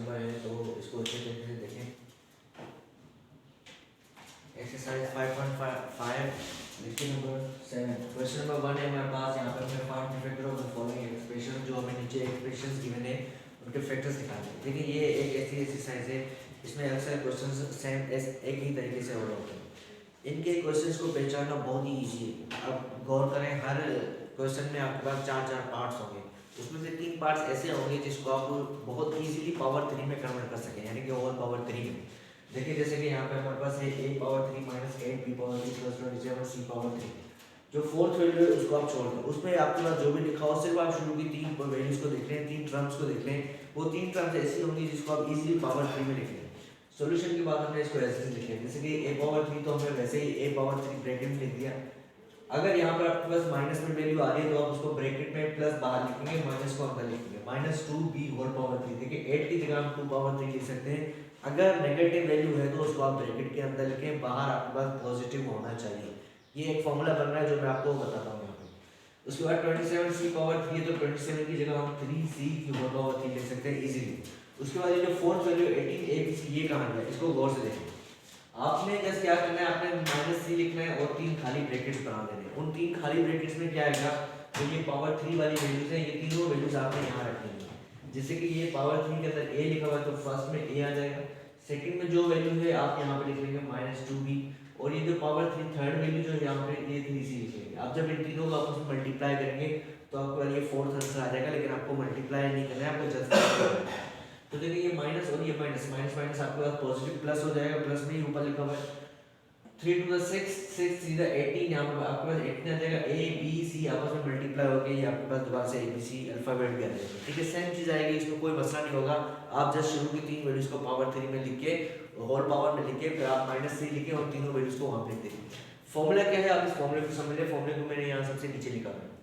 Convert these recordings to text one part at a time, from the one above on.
Number है तो इसको अच्छे तरीके से देखें। एक्सरसाइज 5.5 देखिए नंबर 7 क्वेश्चन नंबर 1 है हमारे पास। यहाँ पर हमें find the factor of the following expression, जो हमें नीचे एक्सप्रेशंस गिवन है उनके फैक्टर्स निकालने हैं। देखिए ये एक ऐसी एक्सरसाइज है इसमें अक्सर क्वेश्चंस सेम एक ही तरीके से हो रहे होते हैं। इनके क्वेश्चंस को पहचानना बहुत ही ईजी है। अब गौर करें, हर क्वेश्चन में आपके पास 4 पार्ट्स होंगे, उसमें से 3 पार्ट्स ऐसे होंगे जिसको आप बहुत ईजिली पावर 3 में कन्वर्ट कर सकें, यानी कि होल पावर 3 में। देखिए जैसे कि यहाँ पे हमारे पास है a power 3 minus 8 b power 3 plus 27 c power 3। जो फोर्थ वैल्यू है उसको आप छोड़ दें, उसमें आपके पास जो भी लिखा हो सिर्फ आप शुरू की 3 वैल्यूज को देख लें, 3 टर्म्स को देख लें। वो 3 टर्म्स ऐसी होंगी जिसको आप इजीली पावर 3 में लिख लें। सॉल्यूशन के बाद हमने इसको ऐसे लिख लिया, जैसे कि a पावर 3 तो हमने वैसे ही a पावर 3 ब्रैकेट में लिख दिया। अगर यहाँ पर आपके पास माइनस में वैल्यू आ रही है तो आप उसको ब्रैकेट में प्लस बाहर लिखेंगे, माइनस को अंदर लिखेंगे, माइनस 2b होल पावर 3। देखिए 8 की जगह हम 2 पावर 3 लिख सकते हैं। अगर नेगेटिव वैल्यू है तो उसको आप ब्रैकेट के अंदर लिखें, बाहर आपके पास पॉजिटिव होना चाहिए। ये एक फॉर्मूला बन रहा है जो मैं आपको बताता हूँ यहाँ पे। उसके बाद 27c पावर 3 है तो 27 की जगह हम 3c की होल पावर 3 लिख सकते हैं इजीली। उसके बाद ये जो फोर्थ वैल्यू 18abc ये कहाँ गया, इसको गौर से देखें। आपने जैसे क्या करना है, आपने माइनस सी लिखना है और 3 खाली ब्रैकेट्स बना देने। उन 3 खाली ब्रैकेट्स में क्या आएगा, तो ये पावर 3 वाली वैल्यूज है, ये तीनों वैल्यूज आपने यहाँ रखनी है। जैसे कि ये पावर 3 के अंदर a लिखा हुआ है तो फर्स्ट में a आ जाएगा, सेकंड में जो वैल्यू है आप यहाँ पे लिख लेंगे माइनस 2b, और ये जो पावर 3 थर्ड वैल्यू जो है यहाँ पे ये 3c लिख लेंगे। आप जब इन तीनों को आपस में मल्टीप्लाई करेंगे तो आपको ये फोर्थ आंसर आ जाएगा, लेकिन आपको मल्टीप्लाई नहीं करना है, आपको जस्ट करना है। तो देखिए ये माइनस और ये माइनस, माइनस माइनस आपके पास पॉजिटिव प्लस हो जाएगा, प्लस में ही ऊपर लिखा हुआ है 3 to the 6 6 3 the 18, यहाँ पर आपके पास 18 आ जाएगा। a b c आपस में मल्टीप्लाई हो गया, ये आपके पास दोबारा से a b c अल्फाबेट भी आ जाएगा। ठीक है, सेम चीज आएगी, इसमें कोई मसला नहीं होगा। आप जस्ट शुरू की 3 वैल्यूज को पावर 3 में लिख के होल पावर में लिख के फिर आप माइनस 3 लिखें और तीनों वैल्यूज को वहां पे लिख दें। फॉर्मूला क्या है, आप इस फॉर्मूले को समझ लें। फॉर्मूले को मैंने यहाँ सबसे नीचे लिखा है।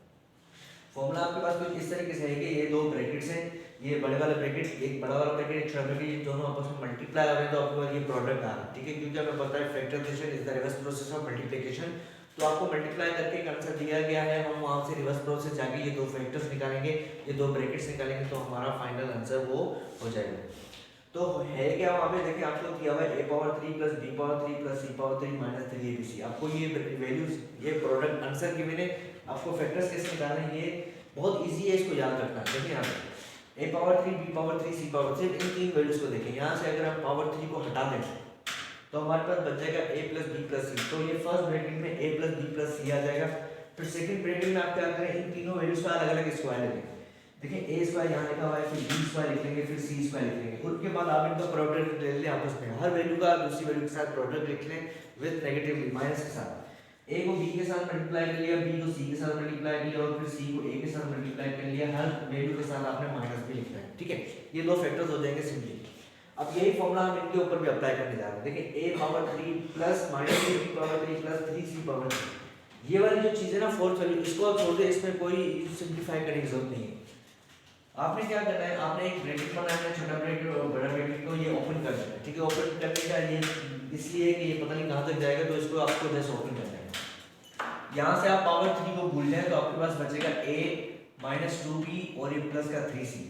फॉर्मूला आपके पास कुछ इस तरीके से है कि ये दो ब्रैकेट्स हैं, ये बड़े वाला ब्रैकेट, एक बड़ा वाला ब्रैकेट, एक छोटा ब्रैकेट, ये दोनों आपस में मल्टीप्लाई हो रहे हैं तो आपके पास ये प्रोडक्ट आ रहा है। ठीक है, क्योंकि हमें पता है factorization is the reverse process of multiplication. तो आपको मल्टीप्लाई करके एक आंसर दिया गया है, हम वहां से रिवर्स प्रोसेस जाके ये दो फैक्टर्स निकालेंगे, ये दो ब्रैकेट्स निकालेंगे तो हमारा फाइनल आंसर वो हो जाएगा। तो है क्या वहाँ पे, देखिए आपको दिया हुआ है a power 3 plus b power 3 plus c power 3 minus 3abc। आपको ये वैल्यूज, ये प्रोडक्ट आंसर गिवन है, आपको फैक्टर्स कैसे निकालना है ये बहुत इजी है, इसको याद रखना। देखिए यहाँ पे a power 3 b power 3 c power 3, इन तीन वैल्यूज को देखें। यहाँ से अगर हम पावर 3 को हटा दें तो हमारे पास बच जाएगा a plus b plus c। तो ये फर्स्ट ब्रैकेट में a plus b plus c आ जाएगा। फिर सेकंड ब्रैकेट में आप क्या करें, इन तीनों वैल्यूज का अलग अलग स्क्वायर लेंगे। देखिए a स्क्वायर यहाँ लिखा हुआ है, फिर b स्क्वायर लिख लेंगे, फिर c स्क्वायर लिख लेंगे। उसके बाद आप इनका प्रोडक्ट ले लें आपस में, हर वैल्यू का दूसरी वैल्यू के साथ प्रोडक्ट लिख लें विद नेगेटिवली माइनस के साथ। a को b के साथ मल्टीप्लाई कर लिया, b को c के साथ मल्टीप्लाई कर लिया और फिर c को a के साथ मल्टीप्लाई कर लिया। हर वैल्यू के साथ आपने माइनस भी लिखना है। ठीक है, ये दो फैक्टर्स हो जाएंगे सिंपली। अब यही फॉर्मूला हम इनके ऊपर भी अप्लाई करने जा रहे हैं। देखिए a power 3 plus minus b power 3 plus 3c power 3, ये वाली जो चीज है ना फोर्थ वैल्यू, इसको आप छोड़ दें, इसमें कोई सिंपलीफाई करने की जरूरत नहीं है। आपने क्या करना है, आपने एक ब्रैकेट बनाना है, छोटा ब्रैकेट और बड़ा ब्रैकेट को ये ओपन कर देना है। ठीक है, ओपन करने का ये इसलिए कि ये पता नहीं कहाँ तक जाएगा, तो इसको आपको जैसे ओपन करना है। यहाँ से आप पावर 3 को भूल जाए तो आपके पास बचेगा a माइनस 2b और ये प्लस का 3c।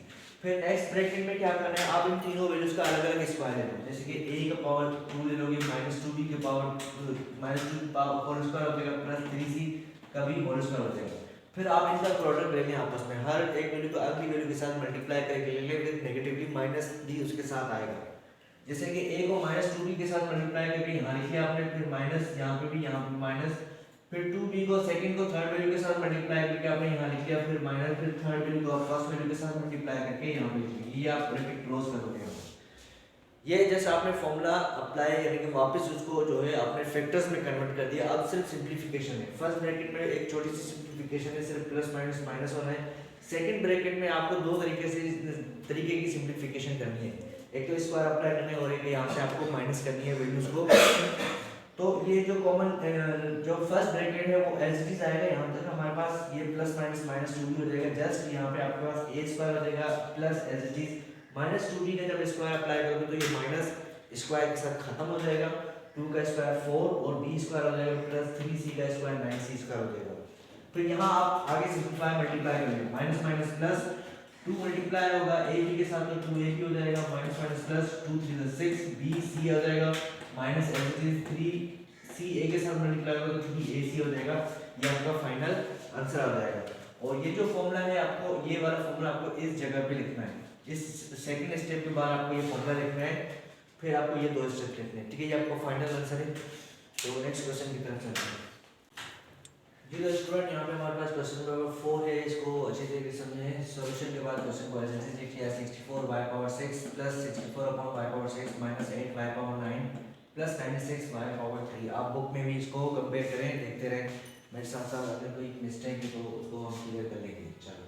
फिर नेक्स्ट ब्रैकेट में क्या करना है, आप इन तीनों वैल्यूज का अलग अलग स्क्वायर ले लो। जैसे कि a का पावर 2 ले लोगे, माइनस 2b के power minus 2 power whole square हो जाएगा, प्लस 3c का भी होल स्क्वायर हो जाएगा। फिर आप इनका प्रोडक्ट ले लें आपस में, हर एक वैल्यू को अगली वैल्यू के साथ मल्टीप्लाई करके ले लें, फिर नेगेटिवली माइनस d उसके साथ आएगा। जैसे कि a को माइनस 2b के साथ मल्टीप्लाई करके यहाँ लिख लिया आपने, फिर माइनस यहाँ पे भी, यहाँ पे माइनस, फिर 2b को सेकंड को थर्ड वैल्यू के साथ मल्टीप्लाई करके आपने यहाँ लिख लिया, फिर माइनस, फिर थर्ड वैल्यू को फर्स्ट वैल्यू के साथ मल्टीप्लाई करके यहाँ पे लिख लिया। ये आप ब्रैकेट क्लोज कर दोगे। ये जैसे आपने फॉर्मूला अप्लाई यानी कि वापस उसको जो है आपने फैक्टर्स में कन्वर्ट कर दिया। अब सिर्फ सिंपलीफिकेशन है। फर्स्ट ब्रैकेट में एक छोटी सी सिंपलीफिकेशन है, सिर्फ प्लस माइनस माइनस होना है। सेकंड ब्रैकेट में आपको दो तरीके की सिंपलीफिकेशन करनी है, एक तो स्क्वायर अप्लाई करना है और एक यहाँ से आपको माइनस करनी है वैल्यूज को। तो ये जो कॉमन जो फर्स्ट ब्रैकेट है वो एज इट इज आएगा। यहाँ तक हमारे पास ये प्लस माइनस माइनस 2b हो जाएगा। जस्ट यहाँ पे आपके पास a स्क्वायर हो जाएगा plus as it is minus 2b का जब स्क्वायर अप्लाई करोगे तो ये माइनस स्क्वायर के साथ खत्म हो जाएगा। 2 का स्क्वायर 4 और b स्क्वायर हो जाएगा प्लस 3c का स्क्वायर 9c स्क्वायर हो जाएगा। फिर यहाँ आप आगे सिंपलीफाई मल्टीप्लाई करेंगे, माइनस माइनस प्लस 2 मल्टीप्लाई होगा ए बी के साथ तो 2 ए बी हो जाएगा minus minus plus 2 3 6 B C हो जाएगा minus as is 3 C A के साथ मल्टीप्लाई होगा तो 3 ए सी हो जाएगा। ये आपका फाइनल आंसर आ जाएगा। और ये जो फॉर्मूला है आपको ये वाला फॉर्मूला आपको इस जगह पे लिखना है। इस सेकंड स्टेप के बाद आपको ये फॉर्मूला लिखना है, फिर आपको ये दो स्टेप लिखने हैं। ठीक है, ये आपका फाइनल आंसर है। तो नेक्स्ट क्वेश्चन की तरफ चलते हैं। जी स्टूडेंट, यहाँ पे हमारे पास क्वेश्चन नंबर 4 है। इसको अच्छे तरीके से समझें। सॉल्यूशन के बाद क्वेश्चन को ऐसे लिखिए 64y/6 plus 64/y/6 minus 8y/9 plus 96y/3। आप बुक में भी इसको कंपेयर करें, देखते रहें मेरे साथ साथ। अगर कोई मिस्टेक है तो उसको हम क्लियर कर लेंगे। चलो,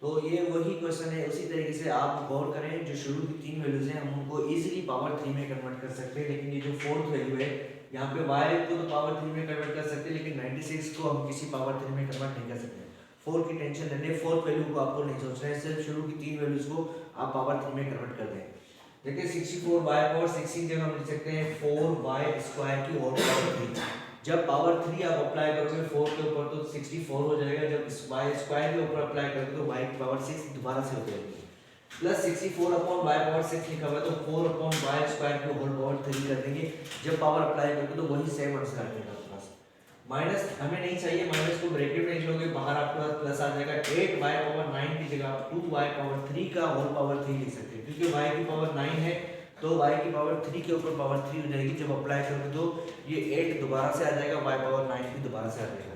तो ये वही क्वेश्चन है। उसी तरीके से आप गौर करें, जो शुरू की 3 वैल्यूज हैं हम उनको इजीली पावर 3 में कन्वर्ट कर सकते हैं, लेकिन ये जो फोर्थ वैल्यू है यहाँ पे y को तो पावर 3 में कन्वर्ट कर सकते हैं, लेकिन 96 को हम किसी पावर 3 में कन्वर्ट नहीं कर सकते। 4 की टेंशन लेने, फोर्थ वैल्यू को आपको नहीं सोचना है, सिर्फ शुरू की 3 वैल्यूज को आप पावर 3 में कन्वर्ट कर दें। देखिए 64y/16 जगह हम लिख सकते हैं 4y² की होल पावर 3। जब पावर 3 आप अप्लाई करोगे 4 के ऊपर तो 64 हो जाएगा, जब y² के ऊपर अप्लाई करोगे तो y की पावर 6 दोबारा से हो जाएगी। प्लस 64/y/6 लिखा हुआ है तो 4/y² की होल पावर 3 कर देंगे। जब पावर अप्लाई करोगे तो वही सेम आंसर आ जाएगा आपके पास। माइनस हमें नहीं चाहिए, माइनस को ब्रैकेट में लिख लोगे, बाहर आपके पास प्लस आ जाएगा। 8y/9 की जगह आप 2y/3 का होल पावर 3 लिख सकते हैं, क्योंकि y की पावर 9 है तो y की पावर 3 के ऊपर पावर 3 हो जाएगी। जब अप्लाई करोगे तो ये 8 दोबारा से आ जाएगा, y/9 भी दोबारा से आ जाएगा।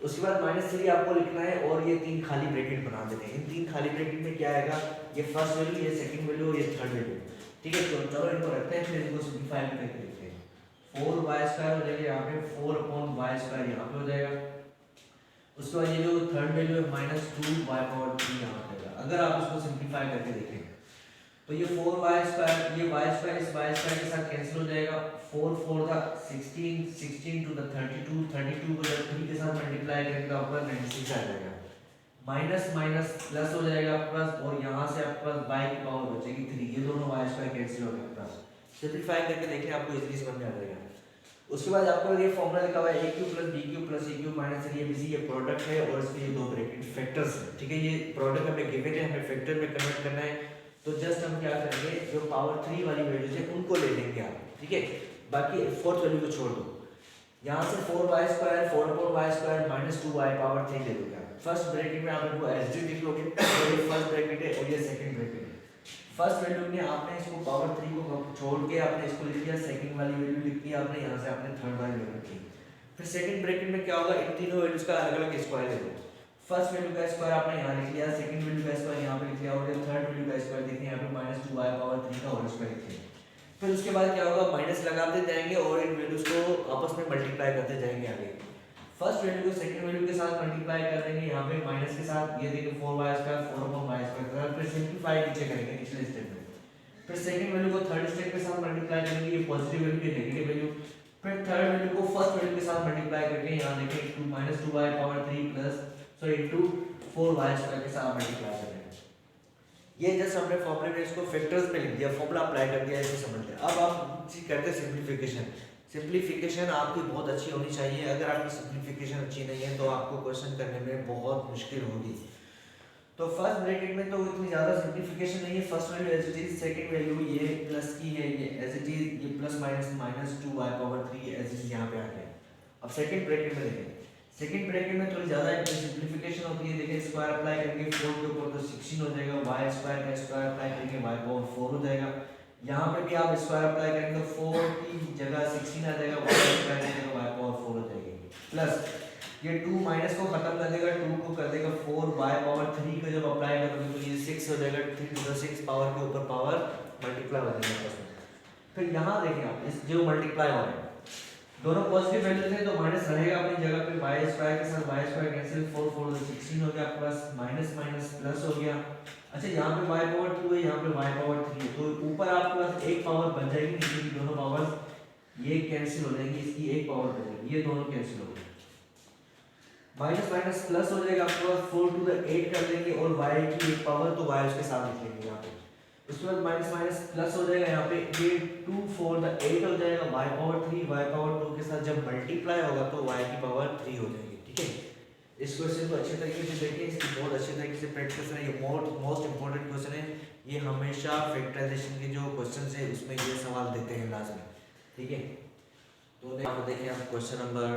उसके बाद -3 आपको लिखना है और ये 3 खाली ब्रैकेट बना देते हैं। इन 3 खाली ब्रैकेट में क्या आएगा, ये फर्स्ट वैल्यू, ये सेकंड वैल्यू और ये थर्ड वैल्यू। ठीक है, तो चलो इनको रखते हैं, फिर इनको सिंपलीफाई करके देखते हैं। 4y² हो जाएगा यहाँ पे, 4/y² यहाँ पे हो जाएगा। उसके बाद ये जो थर्ड वैल्यू है -2y/3 यहाँ पे आएगा। अगर आप इसको सिंपलीफाई करके देखें तो ये 4y², ये y² इस y² के साथ कैंसिल हो जाएगा। 4 4 था 16, 16 टू द 32, 32 को जब 3 के साथ मल्टीप्लाई करेंगे तो आपका 96 आ जाएगा। माइनस माइनस प्लस हो जाएगा आपके पास, और यहाँ से आपके पास y की पावर बचेगी 3। ये दोनों y² कैंसिल हो गए आपके पास। सिंपलीफाई करके देखें, आपको इजीली समझ में आ जाएगा। उसके बाद आपको ये फॉर्मूला लिखा हुआ है a³ + b³ + a³ - 3abc। ये प्रोडक्ट है और इसके ये दो ब्रैकेट फैक्टर्स है। ठीक है, ये प्रोडक्ट हमें गिवन है, हमें फैक्टर में कन्वर्ट करना है। तो जस्ट हम क्या करेंगे, जो पावर 3 वाली वैल्यूज है उनको ले लेंगे आप। ठीक है, बाकी फोर्थ वैल्यू को छोड़ दो। यहाँ से 4y² 4/y² - 2y पावर 3 ले लोगे आप। फर्स्ट ब्रैकेट में आप इनको एज लिख लोगे, ये फर्स्ट ब्रैकेट है और ये सेकंड ब्रैकेट है। फर्स्ट वैल्यू में आपने इसको पावर 3 को छोड़ के आपने इसको लिख दिया, सेकंड वाली वैल्यू लिख दी आपने, यहाँ से आपने थर्ड वाली वैल्यू लिखी। फिर सेकंड ब्रैकेट में क्या होगा, इन तीनों वैल्यूज का अलग-अलग स्क्वायर ले लो। फर्स्ट वैल्यू का स्क्वायर आपने यहाँ लिख लिया, सेकंड वैल्यू का स्क्वायर यहाँ पे लिख लिया, और थर्ड वैल्यू का स्क्वायर देखिए यहाँ पे -2y/3 का होल स्क्वायर लिख लिया। फिर उसके बाद क्या होगा, माइनस लगाते जाएंगे और इन वैल्यूज को आपस में मल्टीप्लाई करते जाएंगे आगे। फर्स्ट वैल्यू को सेकंड वैल्यू के साथ मल्टीप्लाई कर देंगे यहाँ पे माइनस के साथ। ये देखिए 4y² 4/y², फिर सिंपलीफाई नीचे करेंगे निचले स्टेप में। फिर सेकंड वैल्यू को थर्ड स्टेप के साथ मल्टीप्लाई करेंगे, ये पॉजिटिव वैल्यू ये नेगेटिव वैल्यू। फिर थर्ड वैल्यू को फर्स्ट वैल्यू के साथ मल्टीप्लाई करके यहाँ देखिए -2y/3 प्लस 4y² के साथ मल्टीप्लाई करेंगे। ये जस्ट हमने फॉर्मूले में इसको फैक्टर्स में लिख दिया, फॉर्मूला अप्लाई कर दिया, ऐसे समझ लिया। अब आप करते हैं सिंपलीफिकेशन। सिंपलीफिकेशन आपकी बहुत अच्छी होनी चाहिए। अगर आपकी सिंपलीफिकेशन अच्छी नहीं है तो आपको क्वेश्चन करने में बहुत मुश्किल होगी। तो फर्स्ट ब्रैकेट में तो इतनी ज़्यादा सिंपलीफिकेशन नहीं है। First value as it is, second value ये प्लस की है, ये एज इट इज, ये plus minus -2y/3 as it is यहाँ पे आ गया। अब सेकंड ब्रैकेट में देखें, सेकंड ब्रैकेट में थोड़ी ज़्यादा सिंपलीफिकेशन होती है। देखिए स्क्वायर अप्लाई करेंगे 4 के ऊपर तो 16 हो जाएगा, y² का स्क्वायर अप्लाई करेंगे y/4 हो जाएगा। यहाँ पे भी आप स्क्वायर अप्लाई करेंगे तो 4 की जगह 16 आ जाएगा, y² की जगह y/4 हो जाएगी। प्लस ये 2 माइनस को खत्म कर देगा, 2 को कर देगा 4y/3 को जब अप्लाई करोगे तो ये 6 हो जाएगा। 3 to the 6 पावर के ऊपर पावर मल्टीप्लाई हो जाएगा। फिर यहाँ देखें आप, इस जो मल्टीप्लाई हो रहे हैं दोनों पॉजिटिव वैल्यू थे तो माइनस रहेगा अपनी जगह पे, y² के साथ y² कैंसिल, 4 4 तो 16 हो गया प्लस माइनस माइनस प्लस हो गया। अच्छा यहाँ पे y/2 है, यहाँ पे y/3 है, तो ऊपर आपके पास एक पावर बन जाएगी, नीचे की दोनों पावर्स ये कैंसिल हो जाएंगी, इसकी एक पावर बन जाएगी, ये दोनों कैंसिल हो गए। माइनस माइनस प्लस हो जाएगा आपके पास, 4 to the 8 कर देंगे और y की एक पावर तो y उसके साथ लिख लेंगे यहाँ पे। उसके बाद माइनस माइनस प्लस हो जाएगा, यहाँ पे ये 2 4 the 8 हो जाएगा, y/3 y/2 के साथ जब मल्टीप्लाई होगा तो y की पावर 3 हो जाएगी। ठीक है, इस क्वेश्चन को अच्छे तरीके से देखिए, इसकी बहुत अच्छे तरीके से प्रैक्टिस है। ये मोस्ट इंपॉर्टेंट क्वेश्चन है। ये हमेशा फैक्टराइजेशन के जो क्वेश्चन है उसमें ये सवाल देते हैं लास्ट में, ठीक है। तो देखिए आप क्वेश्चन नंबर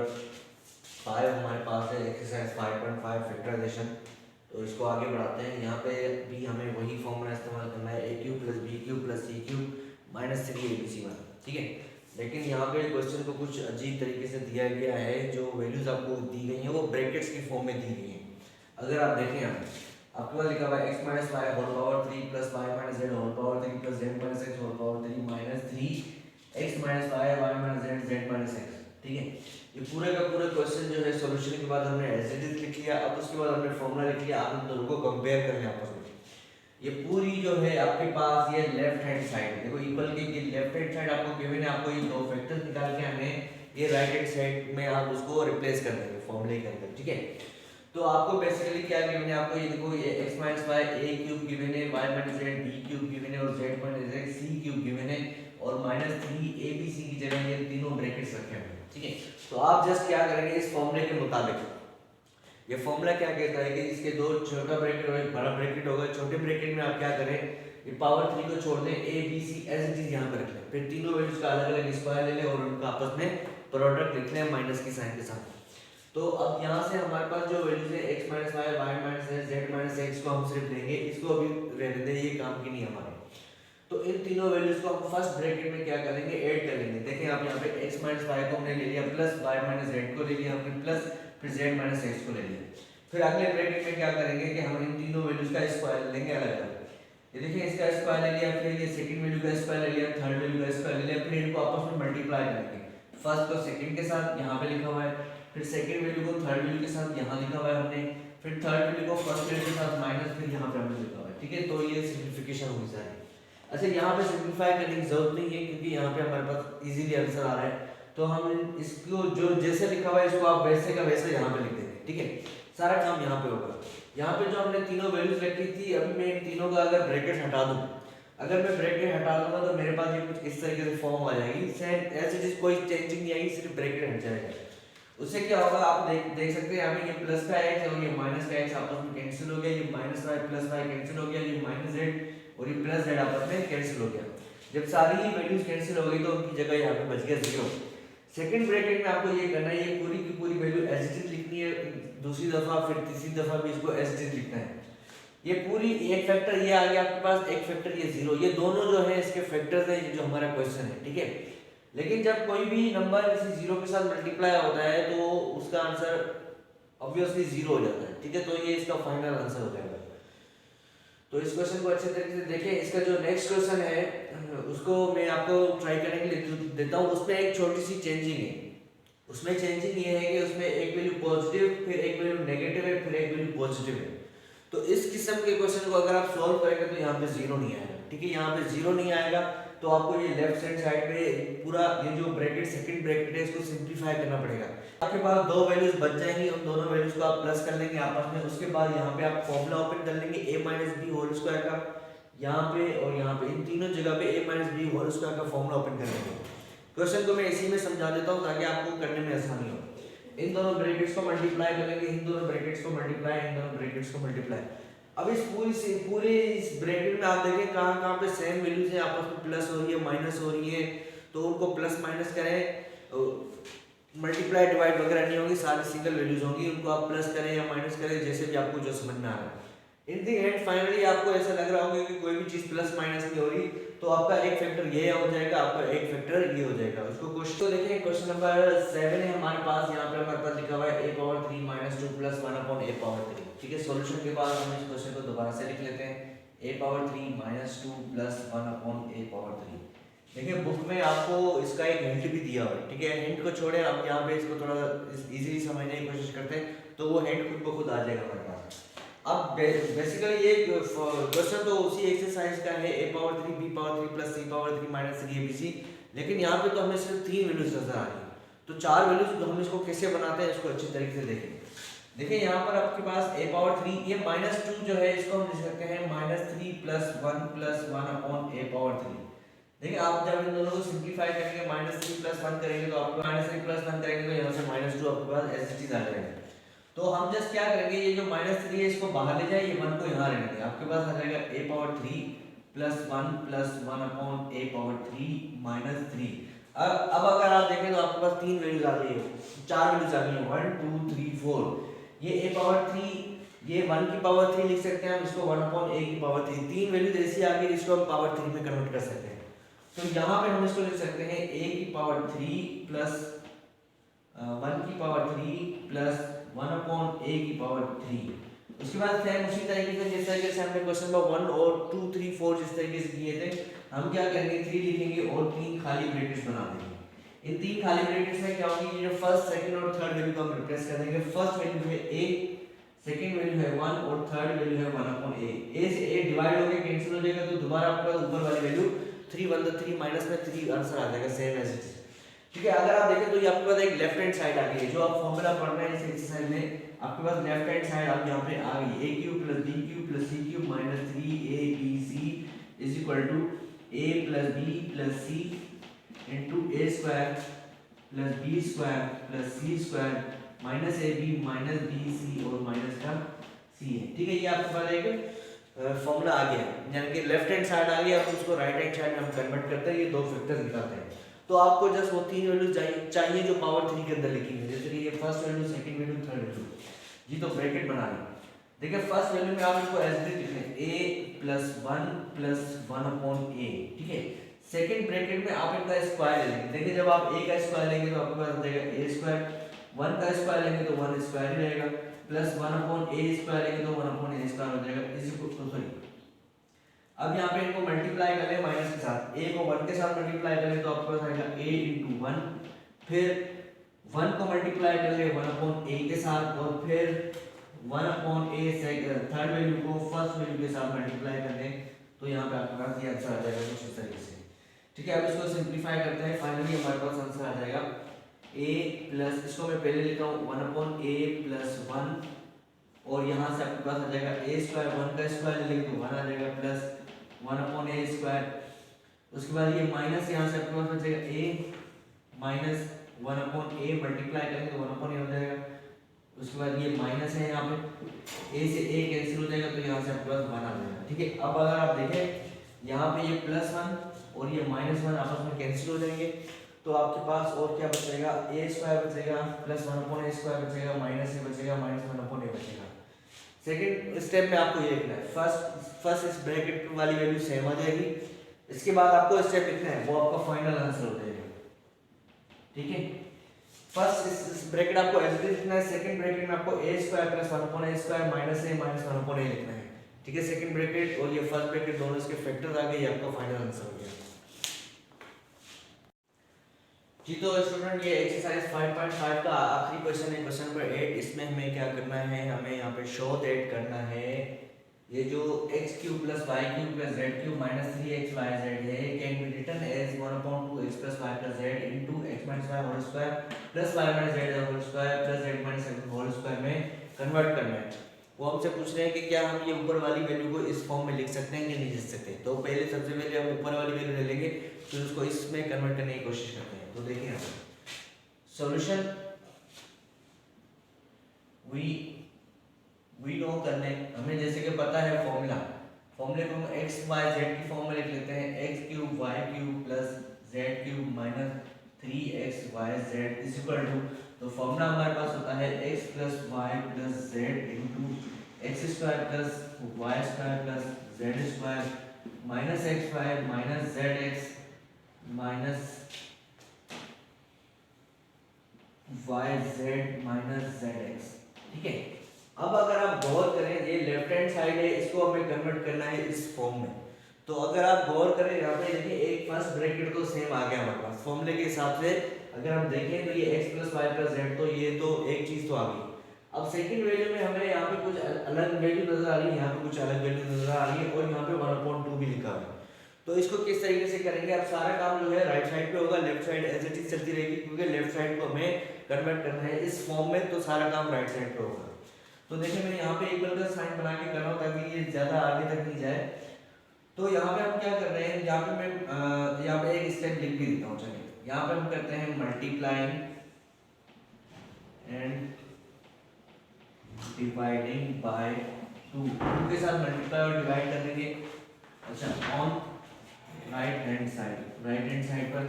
5 हमारे पास है, एक्सरसाइज 5.5 फैक्टराइजेशन। तो इसको आगे बढ़ाते हैं। यहाँ पे भी हमें वही फॉर्मूला इस्तेमाल करना है, a cube plus B cube plus C cube minus 3abc1, ठीक है। लेकिन यहाँ पे क्वेश्चन को कुछ अजीब तरीके से दिया गया है। जो वैल्यूज आपको दी गई हैं वो ब्रैकेट्स की फॉर्म में दी गई हैं। अगर आप देखें आपके पास लिखा हुआ है x minus Y whole power 3 plus Y minus Z whole power 3 plus Z minus X whole power 3 minus 3 x minus Y Y minus Z Z minus X, ठीक है। ये पूरे का पूरा क्वेश्चन जो है सॉल्यूशन के बाद हमने एज इट इज लिख लिया। अब उसके बाद हमने फॉर्मूला लिख लिया। आप इन दोनों को कंपेयर कर लें आपस में। ये पूरी जो है आपके पास ये लेफ्ट हैंड साइड देखो इक्वल की लेफ्ट हैंड साइड आपको गिवन है। आपको ये दो फैक्टर्स निकाल के हमें ये राइट हैंड साइड में आप उसको रिप्लेस कर देंगे फॉर्मूले के अंदर, ठीक है। तो आपको बेसिकली क्या गिवन है, आपको ये देखो ये x minus Y a cube given है, y minus z b cube given है और z minus x c cube given है और माइनस 3abc की जगह ये तीनों ब्रैकेट्स रखे हुए हैं, ठीक है। तो आप जस्ट क्या करेंगे इस फॉर्मूले के मुताबिक, ये फॉर्मूला क्या कहता है कि इसके दो छोटा ब्रैकेट और एक बड़ा ब्रैकेट होगा। छोटे ब्रैकेट में आप क्या करें, ये पावर 3 को छोड़ दें, a b c as it is यहाँ पे रख लें। फिर तीनों वैल्यूज का अलग अलग स्क्वायर ले लें और उनका आपस में प्रोडक्ट लिख लें माइनस की साइन के साथ। तो अब यहाँ से हमारे पास जो वैल्यूज है x minus Y Y minus z minus x को हम सिर्फ लेंगे, इसको अभी रहने दें, ये काम की नहीं हमारे। तो इन तीनों वैल्यूज को हम फर्स्ट ब्रैकेट में क्या करेंगे, ऐड कर लेंगे। देखें आप यहाँ पे x माइनस वाई को हमने ले लिया प्लस y माइनस z को ले लिया हमने प्लस फिर z माइनस x को ले लिया। फिर अगले ब्रैकेट में क्या करेंगे कि हम इन तीनों वैल्यूज का स्क्वायर लेंगे अलग अलग। ये देखिए इसका स्क्वायर ले लिया, फिर ये सेकंड वैल्यू का स्क्वायर ले लिया, थर्ड वैल्यू का स्क्वायर ले लिया, फिर इनको आपस में मल्टीप्लाई करेंगे। फर्स्ट को सेकंड के साथ यहाँ पे लिखा हुआ है, फिर सेकंड वैल्यू को थर्ड वैल्यू के साथ यहाँ लिखा हुआ है हमने, फिर थर्ड वैल्यू को फर्स्ट वैल्यू के साथ माइनस, फिर यहाँ पे हमने लिखा हुआ है, ठीक है। तो ये सिंपलीफिकेशन होगी सारी। अच्छा यहाँ पे सिंपलीफाई करने की जरूरत नहीं है क्योंकि यहाँ पे हमारे पास इजीली आंसर आ रहा है। तो हम इसको जो जैसे लिखा हुआ है इसको आप वैसे का वैसे यहाँ पे लिख देंगे, ठीक है। सारा काम यहाँ पे होगा। यहाँ पे जो हमने तीनों वैल्यूज रखी थी, अभी मैं इन तीनों का अगर ब्रैकेट हटा दूं, अगर मैं ब्रैकेट हटा दूंगा तो मेरे पास ये कुछ इस तरीके से फॉर्म आ जाएगी। सेम ऐसे जिस कोई चेंजिंग नहीं आएगी, सिर्फ ब्रैकेट हट जाएगा। उससे क्या होगा आप देख सकते हैं यहाँ पे ये प्लस का x और ये माइनस का x आपस में कैंसिल हो गया, ये minus y plus y cancel हो गया, ये माइनस z और ये प्लस z आपस में कैंसिल हो गया। जब सारी ही वैल्यूज कैंसिल हो गई तो उनकी जगह यहाँ पे बच गया 0। सेकंड ब्रैकेट में आपको ये करना है, ये पूरी की पूरी वैल्यू एज इट इज लिखनी है दूसरी दफा, फिर तीसरी दफा भी इसको एज इट इज लिखना है। ये पूरी एक फैक्टर ये आ गया आपके पास, एक फैक्टर ये 0, ये दोनों जो है इसके फैक्टर्स है, ये जो हमारा क्वेश्चन है, ठीक है। लेकिन जब कोई भी नंबर किसी 0 के साथ मल्टीप्लाई होता है तो उसका आंसर ऑब्वियसली 0 हो जाता है, ठीक है। तो ये इसका फाइनल आंसर हो जाएगा। तो इस क्वेश्चन को अच्छे तरीके से देखें। इसका जो नेक्स्ट क्वेश्चन है उसको मैं आपको ट्राई करने के लिए देता हूँ। उसमें एक छोटी सी चेंजिंग है। उसमें चेंजिंग ये है कि उसमें एक वैल्यू पॉजिटिव, फिर एक वैल्यू नेगेटिव है, फिर एक वैल्यू पॉजिटिव है। तो इस किस्म के क्वेश्चन को अगर आप सॉल्व करेंगे तो यहाँ पे 0 नहीं आएगा, ठीक है। यहाँ पे 0 नहीं आएगा तो आपको ये लेफ्ट हैंड साइड पे पूरा ये जो ब्रैकेट सेकंड ब्रैकेट है इसको सिंपलीफाई करना पड़ेगा। आपके पास दो वैल्यूज बच जाएंगी, उन दोनों वैल्यूज को आप प्लस कर लेंगे आपस में। उसके बाद यहाँ पे आप फॉर्मूला ओपन कर लेंगे a minus B whole square का, यहाँ पे और यहाँ पे इन तीनों जगह पे a minus B whole square का फॉर्मूला ओपन कर लेंगे। क्वेश्चन को मैं इसी में समझा देता हूँ ताकि आपको करने में आसानी हो। इन दोनों ब्रैकेट्स को मल्टीप्लाई करेंगे, इन दोनों ब्रैकेट्स को मल्टीप्लाई, इन दोनों ब्रैकेट्स को मल्टीप्लाई। अब इस पूरे इस ब्रैकेट में आप देखें कहाँ पे सेम वैल्यूज हैं, आपस में प्लस हो रही है माइनस हो रही है, तो उनको प्लस माइनस करें, मल्टीप्लाई डिवाइड वगैरह नहीं होगी, सारी सिंगल वैल्यूज होंगी, उनको आप प्लस करें या माइनस करें जैसे भी आपको जो समझ में आ रहा है। इन दी एंड फाइनली आपको ऐसा लग रहा होगा कि कोई भी चीज प्लस माइनस नहीं हो रही, तो आपका एक फैक्टर ये हो जाएगा, आपका एक फैक्टर ये हो जाएगा। उसको क्वेश्चन तो देखिए, क्वेश्चन नंबर 7 है हमारे पास। यहाँ पे हमारे पास लिखा हुआ है a power 3 minus 2 plus 1 upon a power 3, ठीक है। सॉल्यूशन के बाद हम इस क्वेश्चन को दोबारा से लिख लेते हैं, a power 3 minus 2 plus 1 upon a power 3। देखिए बुक में आपको इसका एक हिंट भी दिया हुआ है, ठीक है। हिंट को छोड़े आप यहाँ पे इसको थोड़ा इजीली समझने की कोशिश करते हैं तो वो हिंट खुद ब खुद आ जाएगा हमारे पास। अब बेसिकली ये क्वेश्चन तो उसी एक्सरसाइज का है, a power 3 b power 3 plus c power 3 minus 3abc, लेकिन यहाँ पे तो हमें सिर्फ 3 वैल्यूज नजर आ रही है। तो 4 वैल्यूज हम इसको कैसे बनाते हैं इसको अच्छी तरीके से देखें। देखिए यहाँ पर आपके पास a पावर 3, ये माइनस 2 जो है इसको हम लिख सकते हैं minus 3 plus 1 upon a power 3। देखिए आप जब इन दोनों को सिंप्लीफाई करेंगे, माइनस 3 प्लस 1 करेंगे तो आपको माइनस 3 प्लस 1 करेंगे तो यहाँ से माइनस 2 आपके पास ऐसी चीज आ जाएगी। तो हम जस्ट क्या करेंगे, ये जो -3 है इसको बाहर ले जाए, ये 1 को यहाँ रहने दें, आपके पास आ जाएगा a power 3 plus 1 plus 1 upon a power 3 minus 3। अब अगर आप देखें तो आपके पास तीन वैल्यूज आ गई है, चार वैल्यूज आ गई है, 1 2 3 4। ये a पावर 3, ये 1 की पावर 3 लिख सकते हैं हम इसको, 1 अपॉन a की पावर 3, तीन वैल्यूज ऐसी आ गई जिसको हम पावर 3 में कन्वर्ट कर सकते हैं। तो यहाँ पे हम इसको लिख सकते हैं a की पावर 3 प्लस 1 की पावर 3 प्लस 1 अपॉन a की पावर 3। उसके बाद सेम उसी तरीके से जिस तरीके से हमने क्वेश्चन नंबर 1 और 2 3 4 जिस तरीके से किए थे, हम क्या करेंगे 3 लिखेंगे और तीन खाली ब्रैकेट्स बना देंगे। इन तीन खाली ब्रैकेट्स में क्या होगी, ये जो फर्स्ट सेकंड और थर्ड वैल्यू को हम रिप्लेस कर देंगे। फर्स्ट वैल्यू है a, सेकंड वैल्यू है 1 और थर्ड वैल्यू है 1 अपॉन a से a डिवाइड होके कैंसिल हो जाएगा, तो दोबारा आपका ऊपर वाली वैल्यू 3 1 3 माइनस में 3 आंसर आ जाएगा सेम एज इट इज। ठीक है, अगर आप देखें तो ये आपके पास एक लेफ्ट हैंड साइड आ गई है, जो आप फॉर्मूला पढ़ रहे हैं इस एक्सरसाइज में, आपके पास लेफ्ट हैंड साइड आप यहाँ पे आ गई a cube plus b cube plus c cube minus 3abc is equal to a plus b plus c into a square plus b square plus c square minus ab minus bc और minus का c है। ठीक है, ये आपके पास एक formula आ गया, यानी कि लेफ्ट हैंड साइड आ गई, अब उसको राइट हैंड साइड में हम कन्वर्ट करते हैं, ये दो फैक्टर निकालते हैं। तो आपको जस्ट वो तीन वैल्यू चाहिए जो पावर 3 के अंदर लिखी हुई है, जैसे कि ये first value, second value, third value. जी तो ब्रैकेट बना लें। देखिए फर्स्ट वैल्यू में आप इसको एज इट इज लिख लें, a plus 1 plus 1 upon a। ठीक है, सेकंड ब्रैकेट में आप इनका स्क्वायर ले लेंगे। देखिए जब आप a का स्क्वायर लेंगे तो आपके पास आ जाएगा a स्क्वायर, 1 का स्क्वायर लेंगे तो 1 स्क्वायर ही रहेगा, प्लस 1 अपॉन a स्क्वायर लेंगे तो 1 अपॉन a स्क्वायर हो जाएगा, इसी को सॉरी। अब यहाँ पे इनको मल्टीप्लाई कर ले माइनस के साथ, a को 1 के साथ मल्टीप्लाई करें तो आपके पास आएगा a into 1, फिर 1 को मल्टीप्लाई कर ले 1 अपॉन a के साथ, और फिर 1 अपॉन a थर्ड वैल्यू को फर्स्ट वैल्यू के साथ मल्टीप्लाई कर दें, तो यहाँ पे आपके पास ये आंसर आ जाएगा कुछ इस तरीके से। ठीक है, अब इसको सिंप्लीफाई करते हैं, फाइनली हमारे पास आंसर आ जाएगा a प्लस, इसको मैं पहले लिख रहा हूँ 1 अपॉन a प्लस 1, और यहाँ से आपके पास आ जाएगा a स्क्वायर, 1 का स्क्वायर ले लेंगे तो 1 आ जाएगा, प्लस 1 अपॉन a स्क्वायर। उसके बाद ये माइनस, यहाँ से आपके पास बचेगा a minus 1 upon a, multiply करेंगे तो 1 अपॉन a हो जाएगा। उसके बाद ये माइनस है, यहाँ पे a से a कैंसिल हो जाएगा, तो यहाँ से आपके पास 1 आ जाएगा। ठीक है, अब अगर आप देखें यहाँ पे ये प्लस 1 और ये माइनस 1 आपस में कैंसिल हो जाएंगे, तो आपके पास और क्या बचेगा, a स्क्वायर बचेगा, प्लस 1 अपॉन a स्क्वायर बचेगा, माइनस a बचेगा, माइनस 1 अपॉन a बचेगा। सेकंड स्टेप में आपको ये लिखना है, फर्स्ट इस ब्रैकेट वाली वैल्यू सेम आ जाएगी, इसके बाद आपको स्टेप लिखना है, वो आपका फाइनल आंसर हो जाएगा। ठीक है, फर्स्ट इस ब्रैकेट आपको एज इट इज लिखना है, सेकंड ब्रैकेट में आपको a square plus 1 upon a square minus a minus 1 upon a लिखना है। ठीक है, सेकंड ब्रैकेट और ये फर्स्ट ब्रैकेट दोनों इसके फैक्टर आ गए, ये आपका फाइनल आंसर हो गया। जी तो स्टूडेंट ये एक्सरसाइज 5.5 का आखिरी क्वेश्चन है, क्वेश्चन नंबर 8। इसमें हमें क्या करना है, हमें यहाँ पे शो दैट करना है ये जो x cube plus y cube plus z cube minus 3xyz है, can be written as 1/2x plus y plus z into x minus y whole square plus y minus z whole square plus z minus x whole square में convert करना है। वो हमसे पूछ रहे हैं कि क्या हम ये ऊपर वाली वैल्यू को इस फॉर्म में लिख सकते हैं या नहीं लिख सकते। तो पहले सबसे पहले हम ऊपर वाली वैल्यू ले लेंगे, फिर उसको इसमें कन्वर्ट करने की कोशिश करते हैं। तो देखिए यहाँ पर सॉल्यूशन वी नो करने हमें जैसे कि पता है फॉर्मूले को हम x y z की फॉर्म में लिख लेते हैं, x cube y cube plus z cube minus 3xyz is equal to, तो फॉर्मूला हमारे पास होता है x plus y plus z into X square plus Y square plus Z square minus X Y minus Z X minus Y Z minus Z X. ठीक है, अब अगर आप गौर करें ये लेफ्ट हैंड साइड है, इसको हमें कन्वर्ट करना है इस फॉर्म में। तो अगर आप गौर करें यहाँ पे देखिए एक फर्स्ट ब्रैकेट तो सेम आ गया हमारे पास फॉर्मूले के हिसाब से। अगर हम देखें तो ये x plus Y plus Z, तो ये तो एक चीज तो आ गई। अब सेकंड वैल्यू में हमें यहाँ पे कुछ अलग वैल्यू नजर आ रही है, यहाँ पे कुछ अलग वैल्यू नजर आ रही है, और यहाँ पे 1/2 भी लिखा हुआ है। तो इसको किस तरीके से करेंगे, अब सारा काम जो है राइट साइड पे होगा, left side as it is चलती रहेगी, क्योंकि लेफ्ट साइड को हमें कन्वर्ट करना है इस फॉर्म में, तो सारा काम राइट साइड पे होगा। तो देखिए मैं यहाँ पे एक बार का साइन बना के कर रहा हूँ ताकि ये ज्यादा आगे तक नहीं जाए। तो यहाँ पे हम क्या कर रहे हैं, यहाँ पे मैं यहाँ पे एक स्टेप लिख भी देता हूँ। चलिए यहाँ पे हम करते हैं मल्टीप्लाइंग एंड डिवाइडिंग बाय 2, 2 के साथ मल्टीप्लाई और डिवाइड कर देंगे। अच्छा, ऑन राइट हैंड साइड पर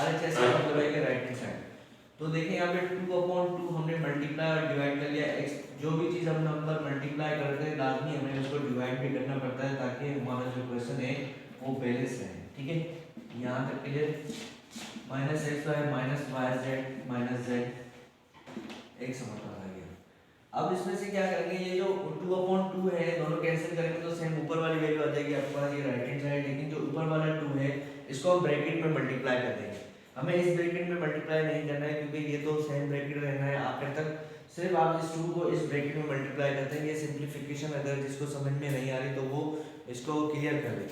RHS का मतलब है कि राइट हैंड साइड। तो देखिए यहाँ पे 2/2 हमने मल्टीप्लाई और डिवाइड कर लिया। x जो भी चीज़ हम नंबर मल्टीप्लाई करते हैं लाजमी हमें उसको डिवाइड भी करना पड़ता है ताकि हमारा जो क्वेश्चन है वो बैलेंस रहे, ठीक है। यहाँ तक clear. -xy minus yz minus z एक समाधान आ गया। अब इसमें से क्या करेंगे, ये जो 2/2 है दोनों कैंसिल करेंगे तो सेम ऊपर वाली वैल्यू आ जाएगी आपके पास, ये राइट हैंड साइड। लेकिन जो ऊपर वाला 2 है इसको हम ब्रैकेट में मल्टीप्लाई कर देंगे। हमें इस ब्रैकेट में मल्टीप्लाई नहीं करना है क्योंकि ये तो सेम ब्रैकेट रहना है आखिर तक। सिर्फ आप इस 2 को इस ब्रैकेट में मल्टीप्लाई करते हैं। ये सिंप्लीफिकेशन अगर जिसको समझ में नहीं आ रही तो वो इसको क्लियर कर ले।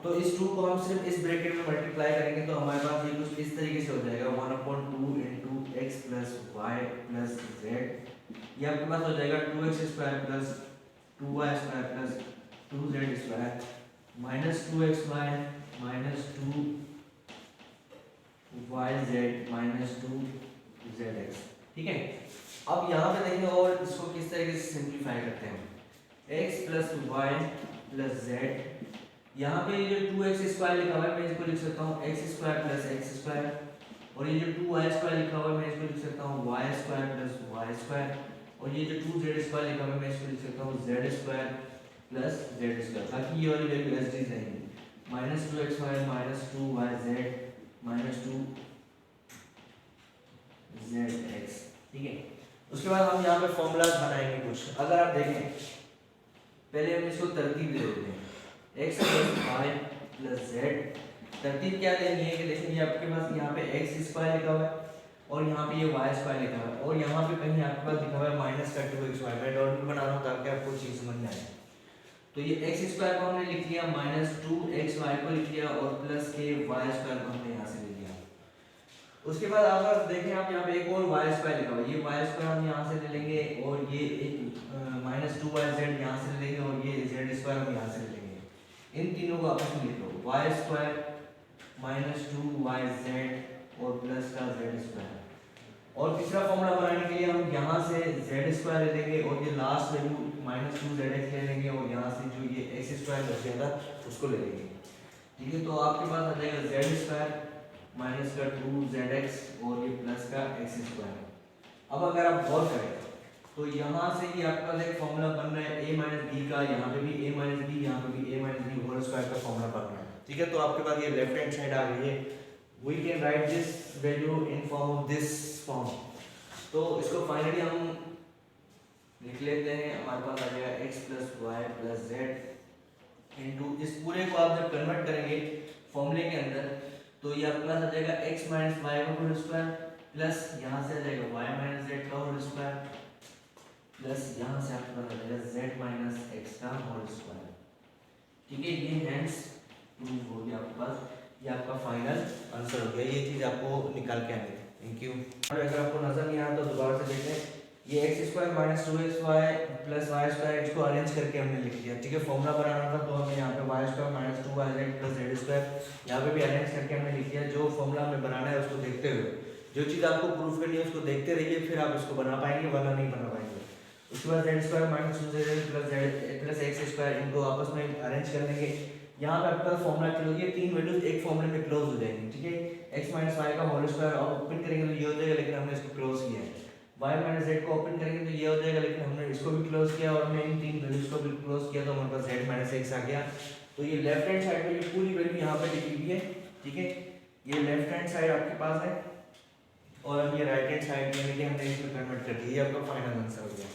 तो इस 2 को हम सिर्फ इस ब्रैकेट में मल्टीप्लाई करेंगे तो हमारे पास ये कुछ इस तरीके से हो जाएगा 1/2 into x plus y plus z। ये आपके पास हो जाएगा 2x square plus 2y square plus 2z square minus 2xy minus 2 yz minus 2zx, ठीक है। अब यहाँ पे देखें और इसको किस तरीके से सिंप्लीफाई करते हैं। x plus y plus z, यहाँ पे ये जो 2x स्क्वायर लिखा हुआ है मैं इसको लिख सकता हूँ x square plus x square, और ये जो 2y स्क्वायर लिखा हुआ है मैं इसको लिख सकता हूँ y square plus y square, और ये जो 2z स्क्वायर लिखा हुआ है मैं इसको लिख सकता हूँ z square plus z square. बाकी ये वाली वैल्यू एज इट इज रहेंगी। -2xy minus 2yz minus 2zx, ठीक है। उसके बाद हम यहाँ पे फॉर्मूलाज बनाएंगे कुछ। अगर आप देखें पहले हम इसको तरतीब दे देते हैं, x plus y plus z। तरतीब क्या देनी है कि देखें ये आपके पास यहाँ पे x स्क्वायर लिखा हुआ है और यहाँ पे ये y स्क्वायर लिखा हुआ है और यहाँ पे कहीं आपके पास लिखा हुआ है माइनस का 2xy। मैं डॉट भी बना रहा हूँ ताकि आपको चीज़ समझ में आए। तो ये x स्क्वायर को हमने लिख लिया, -2xy को लिख लिया और प्लस के y स्क्वायर को हमने यहाँ से ले लिया। उसके बाद अगर देखें आप यहाँ पे एक और y स्क्वायर लिखा हुआ है, ये y स्क्वायर हम यहाँ से ले लेंगे और ये एक -2yz यहाँ से ले लेंगे और ये z स्क्वायर हम यहाँ से ले लेंगे। इन तीनों को आपस में लिख लो, y स्क्वायर -2yz और प्लस का z स्क्वायर। और तीसरा फॉर्मूला बनाने के लिए हम यहाँ से z स्क्वायर ले लेंगे और ये लास्ट वैल्यू -2zx ले लेंगे और यहाँ से जो ये x स्क्वायर बच गया था उसको ले लेंगे, ठीक है। तो आपके पास आ जाएगा z स्क्वायर माइनस का 2zx और ये प्लस का x स्क्वायर। अब अगर आप गौर करें तो यहाँ से ही आपके पास एक फॉर्मूला बन रहा है a माइनस बी का, यहाँ पे भी a माइनस बी, यहाँ पे भी a minus B whole square का फॉर्मूला बन रहा है, ठीक है। तो आपके पास ये लेफ्ट हैंड साइड आ गई है। We can write this value in form of this form. तो इसको फाइनली हम लिख लेते हैं, हमारे पास आ जाएगा x plus Y plus Z into इस पूरे को आप जब कन्वर्ट करेंगे फॉर्मूले के अंदर तो ये आपके पास आ जाएगा x माइनस वाई का होल स्क्वायर प्लस यहाँ से आ जाएगा y माइनस जेड का होल स्क्वायर प्लस यहाँ से आपके पास आ जाएगा z माइनस x का होल स्क्वायर, ठीक है। ये हैंड्स प्रूफ हो गया आपके पास, ये आपका फाइनल आंसर हो गया। ये चीज़ आपको निकाल के आनी है। Thank you. और अगर आपको नजर नहीं आया तो दोबारा से देख लें। ये x square minus 2xy plus Y square इसको अरेंज करके हमने लिख दिया, ठीक है। फॉर्मूला बनाना था तो हमने यहाँ पे Y square minus 2yz plus Z square यहाँ पे भी अरेंज करके हमने लिख दिया। जो फॉर्मूला हमें बनाना है उसको देखते हुए, जो चीज़ आपको प्रूफ करनी है उसको देखते रहिए, फिर आप इसको बना पाएंगे वरना नहीं बना पाएंगे। उसके बाद Z square minus 2z plus x square इनको आपस में अरेंज कर लेंगे। यहाँ पे आपका फॉर्मूला क्लोज, ये तीन वैल्यूज एक फॉर्मूले में क्लोज हो जाएंगी, ठीक है। x माइनस वाई का होल स्क्वायर और ओपन करेंगे तो ये हो जाएगा, लेकिन हमने इसको क्लोज किया है। y माइनस जेड को ओपन करेंगे तो ये हो जाएगा, लेकिन हमने इसको भी क्लोज किया और हमने इन तीन वैल्यूज को भी क्लोज किया तो हमारे पास z माइनस x आ गया। तो ये लेफ्ट हैंड साइड में ये पूरी वैल्यू यहाँ पे लिखी हुई है, ठीक है। ये लेफ्ट हैंड साइड आपके पास है और अब ये राइट हैंड साइड में हमने इसमें कन्वर्ट कर दिया। ये आपका फाइनल आंसर हो गया।